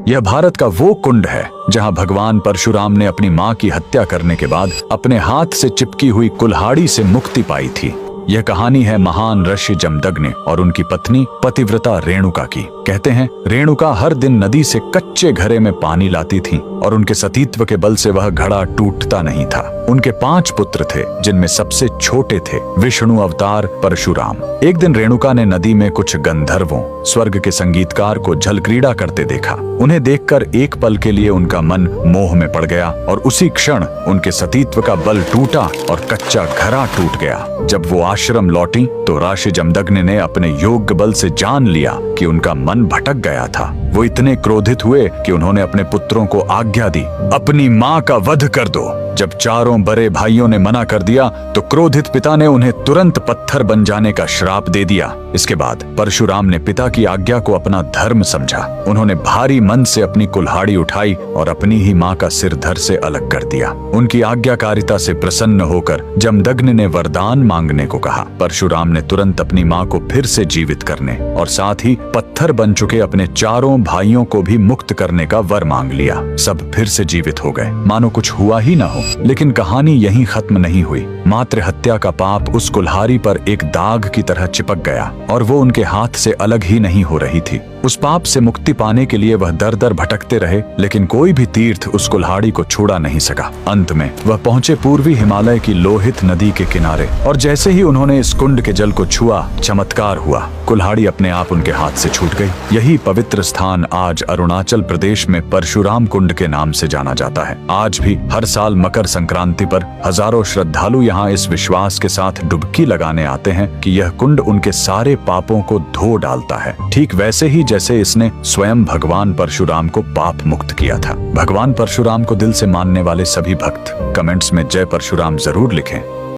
यह भारत का वो कुंड है जहां भगवान परशुराम ने अपनी मां की हत्या करने के बाद अपने हाथ से चिपकी हुई कुल्हाड़ी से मुक्ति पाई थी। यह कहानी है महान ऋषि जमदग्नि और उनकी पत्नी पतिव्रता रेणुका की। कहते हैं रेणुका हर दिन नदी से कच्चे घड़े में पानी लाती थी और उनके सतीत्व के बल से वह घड़ा टूटता नहीं था। उनके 5 पुत्र थे जिनमें सबसे छोटे थे विष्णु अवतार परशुराम। एक दिन रेणुका ने नदी में कुछ गंधर्वों स्वर्ग के संगीतकार को जल क्रीड़ा करते देखा। उन्हें देखकर एक पल के लिए उनका मन मोह में पड़ गया और उसी क्षण उनके सतीत्व का बल टूटा और कच्चा घड़ा टूट गया। जब वो आश्रम लौटी तो ऋषि जमदग्नि ने अपने योग बल से जान लिया कि उनका मन भटक गया था। वो इतने क्रोधित हुए कि उन्होंने अपने पुत्रों को आज्ञा दी, अपनी मां का वध कर दो। जब चारों बड़े भाइयों ने मना कर दिया तो क्रोधित पिता ने उन्हें तुरंत पत्थर बन जाने का श्राप दे दिया। इसके बाद परशुराम ने पिता की आज्ञा को अपना धर्म समझा। उन्होंने भारी मन से अपनी कुल्हाड़ी उठाई और अपनी ही मां का सिर धड़ से अलग कर दिया। उनकी आज्ञाकारिता से प्रसन्न होकर जमदग्नि ने वरदान मांगने को कहा। परशुराम ने तुरंत अपनी मां को फिर से जीवित करने और साथ ही पत्थर बन चुके अपने चारों भाइयों को भी मुक्त करने का वर मांग लिया। सब फिर से जीवित हो गए, मानो कुछ हुआ ही ना हो। लेकिन कहानी यहीं खत्म नहीं हुई। मातृ हत्या का पाप उस कुल्हाड़ी पर एक दाग की तरह चिपक गया और वो उनके हाथ से अलग ही नहीं हो रही थी। उस पाप से मुक्ति पाने के लिए वह दर दर भटकते रहे, लेकिन कोई भी तीर्थ उस कुल्हाड़ी को छुड़ा नहीं सका। अंत में वह पहुंचे पूर्वी हिमालय की लोहित नदी के किनारे और जैसे ही उन्होंने इस कुंड के जल को छुआ, चमत्कार हुआ। कुल्हाड़ी अपने आप उनके हाथ से छूट गई। यही पवित्र स्थान आज अरुणाचल प्रदेश में परशुराम कुंड के नाम से जाना जाता है। आज भी हर साल मकर संक्रांति पर हजारों श्रद्धालु यहाँ इस विश्वास के साथ डुबकी लगाने आते हैं कि यह कुंड उनके सारे पापों को धो डालता है, ठीक वैसे ही जैसे इसने स्वयं भगवान परशुराम को पाप मुक्त किया था। भगवान परशुराम को दिल से मानने वाले सभी भक्त कमेंट्स में जय परशुराम जरूर लिखें।